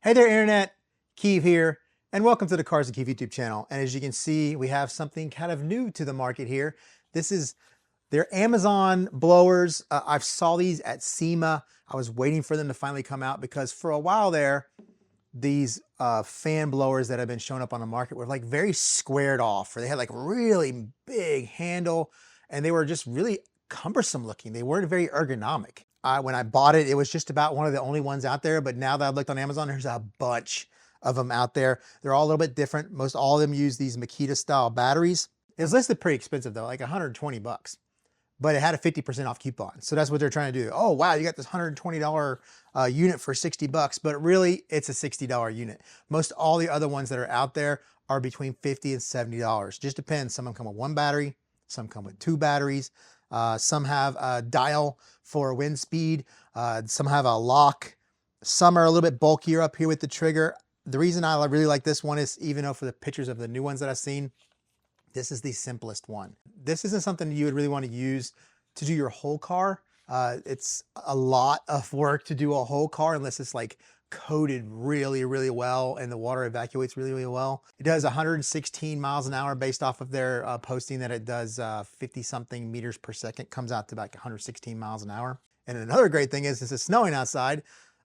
Hey there, Internet. Keav here, and welcome to the Carson Keav YouTube channel. And as you can see, we have something kind of new to the market here. This is their Amazon blowers. I saw these at SEMA. I was waiting for them to finally come out because for a while there, these fan blowers that have been showing up on the market were like very squared off, or they had like really big handle, and they were just really cumbersome looking. They weren't very ergonomic. When I bought it, it was just about one of the only ones out there, but now that I've looked on Amazon, there's a bunch of them out there. They're all a little bit different. Most all of them use these Makita style batteries. It was listed pretty expensive though, like 120 bucks, but it had a 50% off coupon. So that's what they're trying to do. Oh, wow, you got this $120 unit for 60 bucks, but really it's a $60 unit. Most all the other ones that are out there are between $50 and $70. Just depends. Some of them come with one battery, some come with two batteries. Some have a dial for wind speed. Some have a lock. Some are a little bit bulkier up here with the trigger. The reason I really like this one is, even though for the pictures of the new ones that I've seen, this is the simplest one. This isn't something you would really want to use to do your whole car. It's a lot of work to do a whole car unless it's like coated really, really well and the water evacuates really, really well. It does 116 miles an hour based off of their posting that it does 50 something meters per second, comes out to about 116 miles an hour. And another great thing is, since it's snowing outside,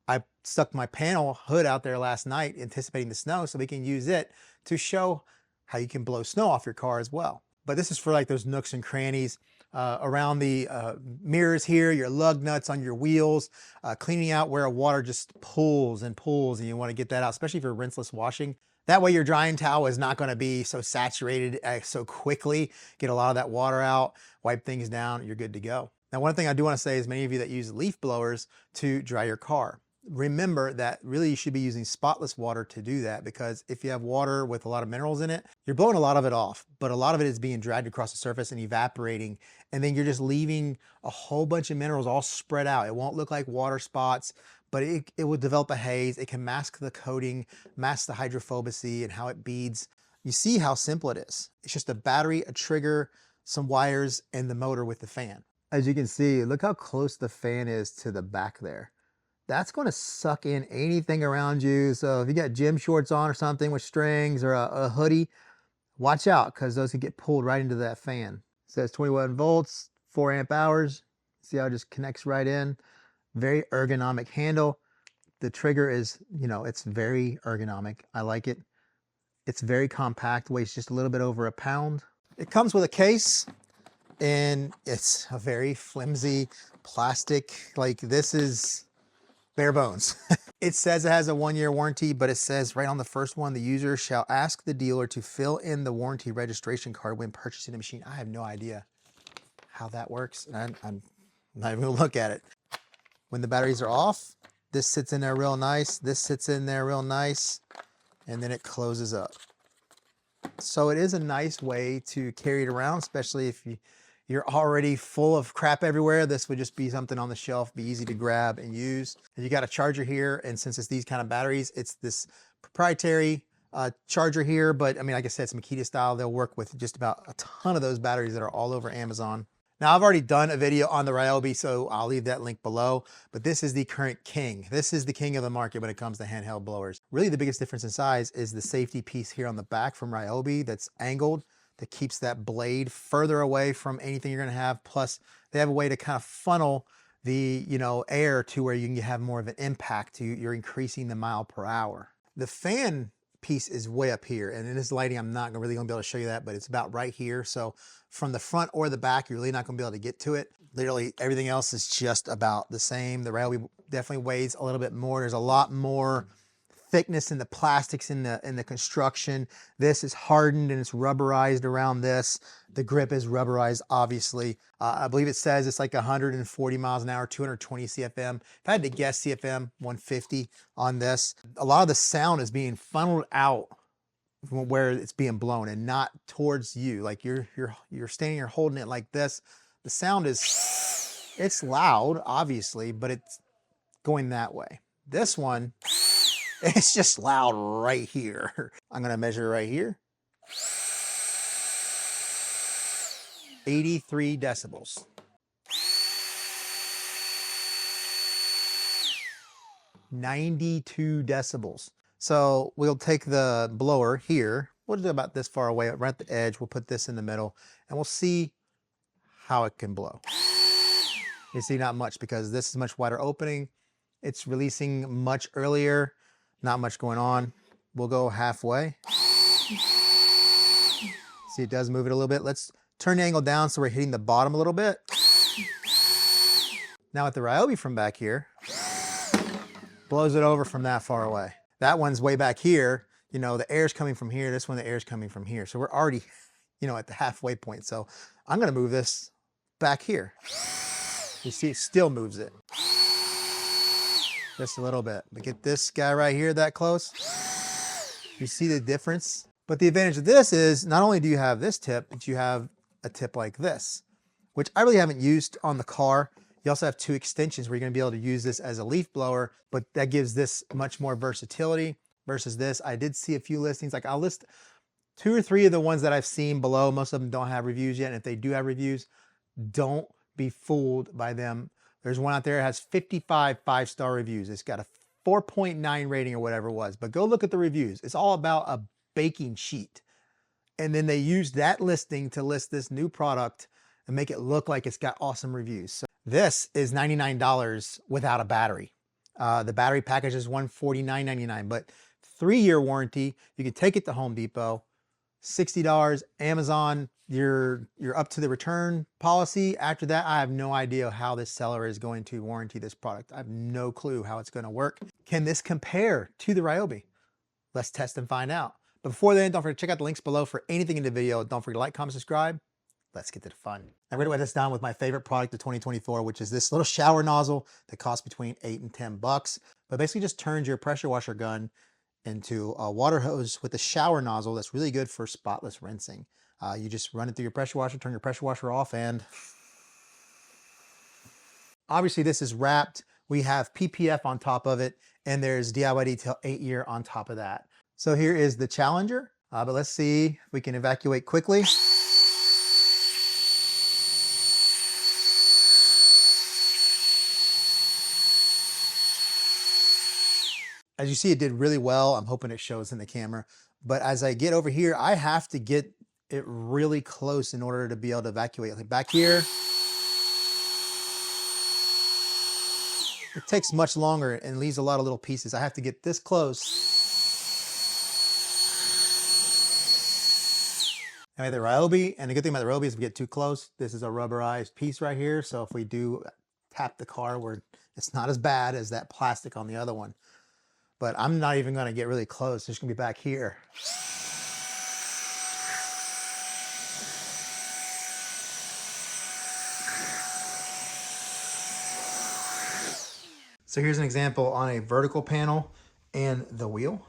I stuck my panel hood out there last night anticipating the snow so we can use it to show how you can blow snow off your car as well. But this is for like those nooks and crannies around the mirrors here, your lug nuts on your wheels, cleaning out where water just pulls and pulls and you want to get that out, especially if you're rinseless washing. That way your drying towel is not going to be so saturated so quickly. Get a lot of that water out, wipe things down, you're good to go. Now, one thing I do want to say is, many of you that use leaf blowers to dry your car, remember that really you should be using spotless water to do that, because if you have water with a lot of minerals in it, you're blowing a lot of it off, but a lot of it is being dragged across the surface and evaporating, and then you're just leaving a whole bunch of minerals all spread out. It won't look like water spots, but it will develop a haze. It can mask the coating, mask the hydrophobicity and how it beads. You see how simple it is. It's just a battery, a trigger, some wires, and the motor with the fan. As you can see, look how close the fan is to the back there. That's going to suck in anything around you. So if you got gym shorts on or something with strings, or a hoodie, watch out, because those can get pulled right into that fan. It says 21 volts, 4 amp hours. See how it just connects right in. Very ergonomic handle. The trigger is, it's very ergonomic. I like it. It's very compact, weighs just a little bit over a pound. It comes with a case, and it's a very flimsy plastic. Like, this is bare bones. It says it has a 1-year warranty, but it says right on the first one, the user shall ask the dealer to fill in the warranty registration card when purchasing the machine. I have no idea how that works, and I'm not even gonna look at it. When the batteries are off, this sits in there real nice, this sits in there real nice, and then it closes up. So it is a nice way to carry it around, especially if you're already full of crap everywhere. This would just be something on the shelf, be easy to grab and use. And you got a charger here, and since it's these kind of batteries, it's this proprietary charger here. But I mean, like I said, it's Makita style. They'll work with just about a ton of those batteries that are all over Amazon. Now, I've already done a video on the Ryobi, so I'll leave that link below, but this is the current king. This is the king of the market when it comes to handheld blowers. Really, the biggest difference in size is the safety piece here on the back from Ryobi that's angled, that keeps that blade further away from anything you're going to have. Plus, they have a way to kind of funnel the air to where you can have more of an impact. You're increasing the mile per hour. The fan piece is way up here, and in this lighting I'm not really going to be able to show you that, but it's about right here. So from the front or the back, you're really not going to be able to get to it. Literally everything else is just about the same. The Ryobi definitely weighs a little bit more. There's a lot more thickness in the plastics in the construction. This is hardened and it's rubberized around this. The grip is rubberized, obviously. I believe it says it's like 140 miles an hour, 220 CFM. If I had to guess, CFM 150 on this. A lot of the sound is being funneled out from where it's being blown and not towards you. Like you're standing here holding it like this. The sound it's loud, obviously, but it's going that way. This one, it's just loud right here. I'm gonna measure right here. 83 decibels. 92 decibels. So we'll take the blower here. We'll do about this far away, right at the edge. We'll put this in the middle and we'll see how it can blow. You see, not much because this is much wider opening. It's releasing much earlier, not much going on. We'll go halfway. See, it does move it a little bit. Let's turn the angle down so we're hitting the bottom a little bit. Now with the Ryobi from back here, blows it over from that far away. That one's way back here. You know, the air's coming from here. This one, the air's coming from here. So we're already, you know, at the halfway point. So I'm gonna move this back here. You see, it still moves it. Just a little bit. But get this guy right here that close. You see the difference? But the advantage of this is not only do you have this tip, but you have a tip like this, which I really haven't used on the car. You also have two extensions where you're gonna be able to use this as a leaf blower, but that gives this much more versatility versus this. I did see a few listings, like I'll list 2 or 3 of the ones that I've seen below. Most of them don't have reviews yet. And if they do have reviews, don't be fooled by them. There's one out there that has 55 5-star reviews. It's got a 4.9 rating or whatever it was, but go look at the reviews. It's all about a baking sheet. And then they use that listing to list this new product and make it look like it's got awesome reviews. So this is $99 without a battery. The battery package is $149.99, but 3-year warranty. You can take it to Home Depot, $60. Amazon, you're up to the return policy. After that, I have no idea how this seller is going to warranty this product. I have no clue how it's going to work. Can this compare to the Ryobi? Let's test and find out. But before then, don't forget to check out the links below for anything in the video. Don't forget to like, comment, subscribe. Let's get to the fun. I'm going to write this down with my favorite product of 2024, which is this little shower nozzle that costs between $8 and $10. But basically just turns your pressure washer gun into a water hose with a shower nozzle that's really good for spotless rinsing. You just run it through your pressure washer, turn your pressure washer off, and obviously this is wrapped. We have PPF on top of it, and there's DIY Detail 8-year on top of that. So here is the Challenger, but let's see if we can evacuate quickly. As you see, it did really well. I'm hoping it shows in the camera. But as I get over here, I have to get it really close in order to be able to evacuate. Like back here, it takes much longer and leaves a lot of little pieces. I have to get this close. Now the Ryobi, and the good thing about the Ryobi is if we get too close, this is a rubberized piece right here. So if we do tap the car, it's not as bad as that plastic on the other one. But I'm not even gonna get really close. It's just gonna be back here. So here's an example on a vertical panel and the wheel.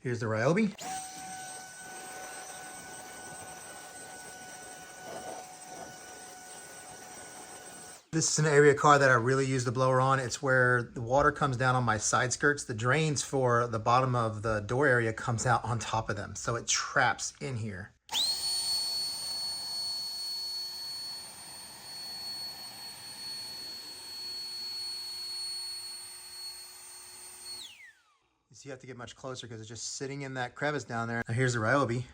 Here's the Ryobi. This is an area car that I really use the blower on. It's where the water comes down on my side skirts. The drains for the bottom of the door area comes out on top of them. So it traps in here. So you have to get much closer because it's just sitting in that crevice down there. Now here's the Ryobi.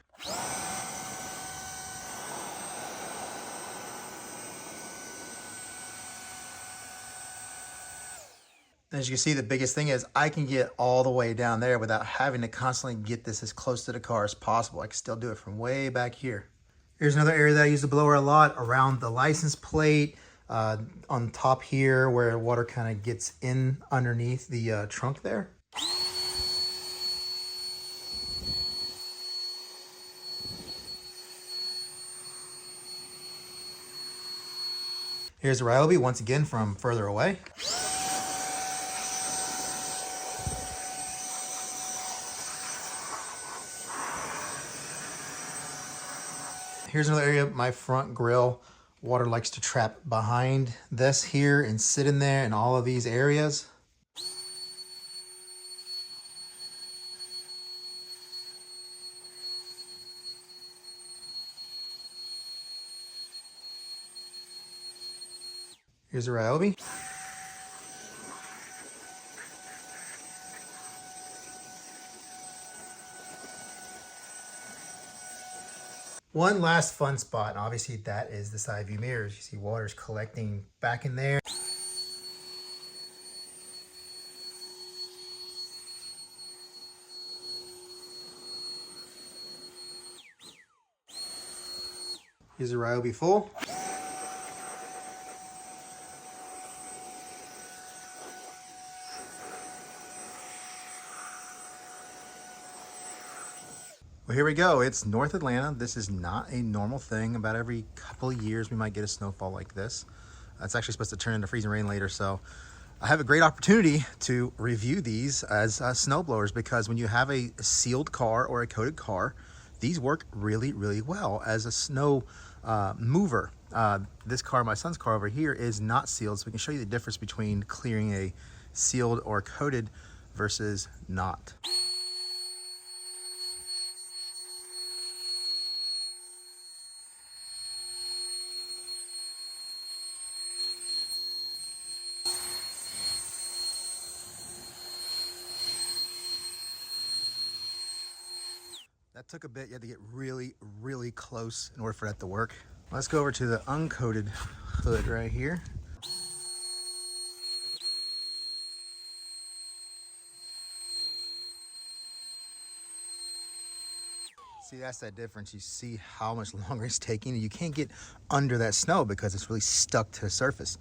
As you can see, the biggest thing is I can get all the way down there without having to constantly get this as close to the car as possible. I can still do it from way back here. Here's another area that I use the blower a lot, around the license plate, on top here where water kind of gets in underneath the trunk there. Here's the Ryobi once again from further away. Here's another area, my front grille. Water likes to trap behind this here and sit in there in all of these areas. Here's a Ryobi. One last fun spot, and obviously that is the side view mirrors. You see water's collecting back in there. Here's a Ryobi full. Well, here we go. It's North Atlanta. This is not a normal thing. About every couple of years, we might get a snowfall like this. It's actually supposed to turn into freezing rain later, so I have a great opportunity to review these as snow blowers, because when you have a sealed car or a coated car, these work really, really well as a snow mover. This car, my son's car over here, is not sealed, so we can show you the difference between clearing a sealed or coated versus not. That took a bit. You had to get really, really close in order for that to work. Let's go over to the uncoated hood right here. See, that's that difference. You see how much longer it's taking. You can't get under that snow because it's really stuck to the surface.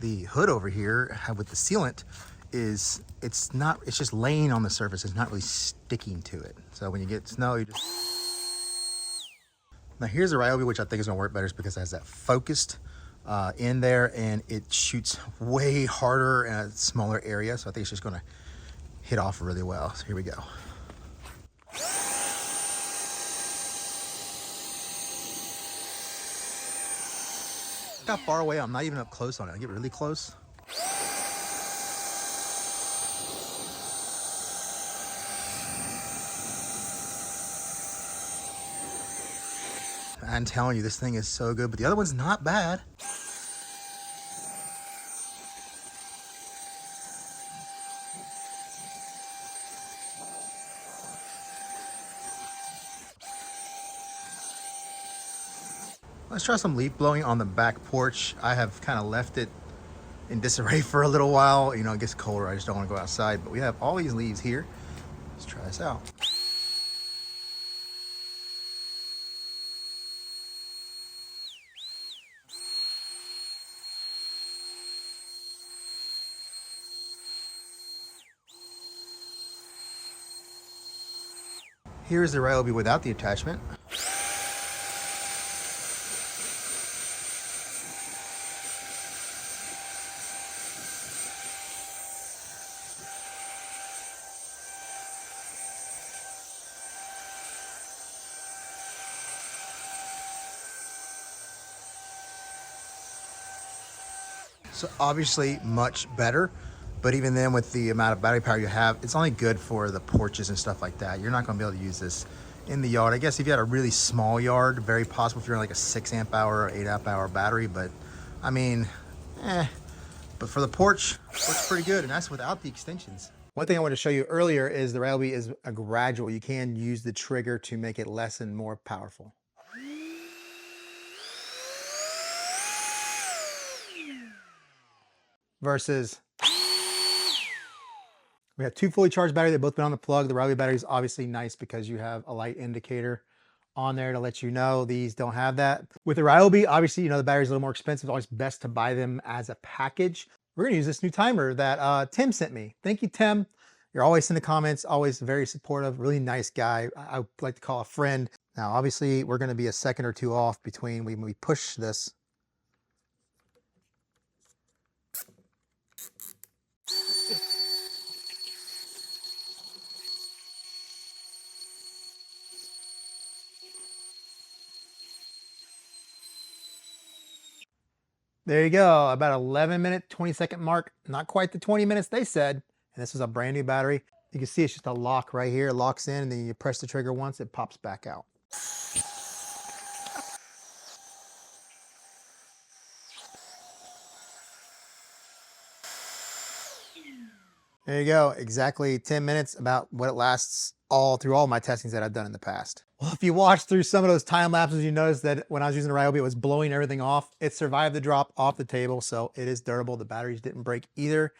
The hood over here with the sealant is, it's just laying on the surface. It's not really sticking to it. So when you get snow, you just... Now here's a Ryobi, which I think is gonna work better, is because it has that focused in there, and it shoots way harder in a smaller area. So I think it's just gonna hit off really well. So here we go. Look how far away I'm not even up close on it. I get really close. I'm telling you, this thing is so good, but the other one's not bad. Let's try some leaf blowing on the back porch. I have kind of left it in disarray for a little while. You know, it gets colder. I just don't want to go outside, but we have all these leaves here. Let's try this out. Here's the Ryobi without the attachment. So obviously much better, but even then, with the amount of battery power you have, it's only good for the porches and stuff like that. You're not gonna be able to use this in the yard. I guess if you had a really small yard, very possible if you're in like a 6 amp hour or 8 amp hour battery, but I mean, but for the porch, looks pretty good, and that's without the extensions. One thing I wanted to show you earlier is the Ryobi is a gradual. You can use the trigger to make it less and more powerful. Versus, we have two fully charged batteries. They've both been on the plug. The Ryobi battery is obviously nice because you have a light indicator on there to let you know. These don't have that. With the Ryobi, obviously, you know, the battery's a little more expensive. It's always best to buy them as a package. We're gonna use this new timer that Tim sent me. Thank you, Tim. You're always in the comments, always very supportive, really nice guy. I would like to call a friend. Now, obviously, we're gonna be a second or two off between when we push this. There you go, about 11-minute, 20-second mark. Not quite the 20 minutes they said. And this is a brand new battery. You can see it's just a lock right here. It locks in, and then you press the trigger once, it pops back out. There you go. Exactly 10 minutes, about what it lasts all through all my testings that I've done in the past. Well, if you watch through some of those time lapses, you notice that when I was using the Ryobi, it was blowing everything off. It survived the drop off the table, so it is durable. The batteries didn't break either,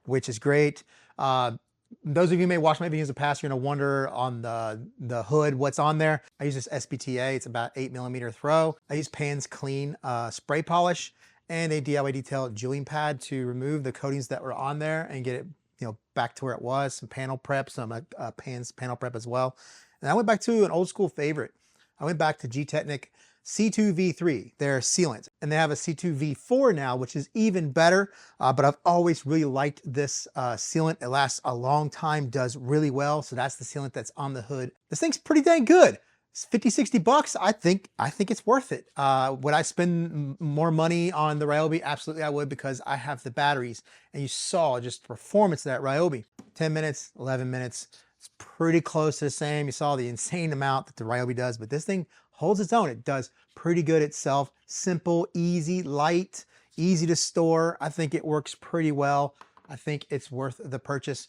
which is great. Those of you who may watch my videos in the past, you're gonna wonder on the hood what's on there. I use this SPTA, it's about 8mm throw. I use Pans Clean spray polish and a DIY Detail jeweling pad to remove the coatings that were on there and get it, you know, back to where it was. Some panel prep, some Pans panel prep as well. And I went back to an old school favorite. I went back to G-Technic C2V3, their sealant, and they have a C2V4 now, which is even better. But I've always really liked this sealant. It lasts a long time, does really well. So that's the sealant that's on the hood. This thing's pretty dang good. It's 50, 60 bucks. I think it's worth it. Would I spend more money on the Ryobi? Absolutely I would, because I have the batteries, and you saw just the performance of that Ryobi. 10 minutes, 11 minutes. It's pretty close to the same. You saw the insane amount that the Ryobi does, but this thing holds its own. It does pretty good itself. Simple, easy, light, easy to store. I think it works pretty well. I think it's worth the purchase.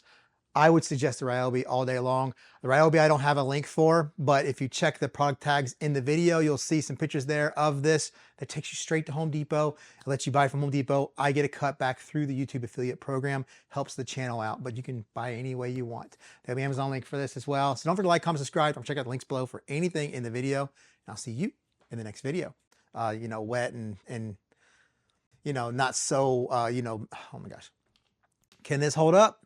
I would suggest the Ryobi all day long. The Ryobi I don't have a link for, but if you check the product tags in the video, you'll see some pictures there of this that takes you straight to Home Depot. It lets you buy from Home Depot. I get a cut back through the YouTube affiliate program. Helps the channel out, but you can buy any way you want. There'll be an Amazon link for this as well. So don't forget to like, comment, subscribe. Don't check out the links below for anything in the video. And I'll see you in the next video. You know, wet and you know, not so, you know, oh my gosh. Can this hold up?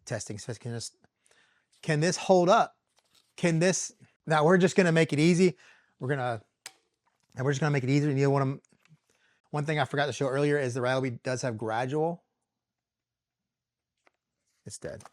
Testing says, can this hold up? Can this, now we're just going to make it easy. We're just going to make it easier. And you know, one thing I forgot to show earlier is the Ryobi does have gradual. It's dead.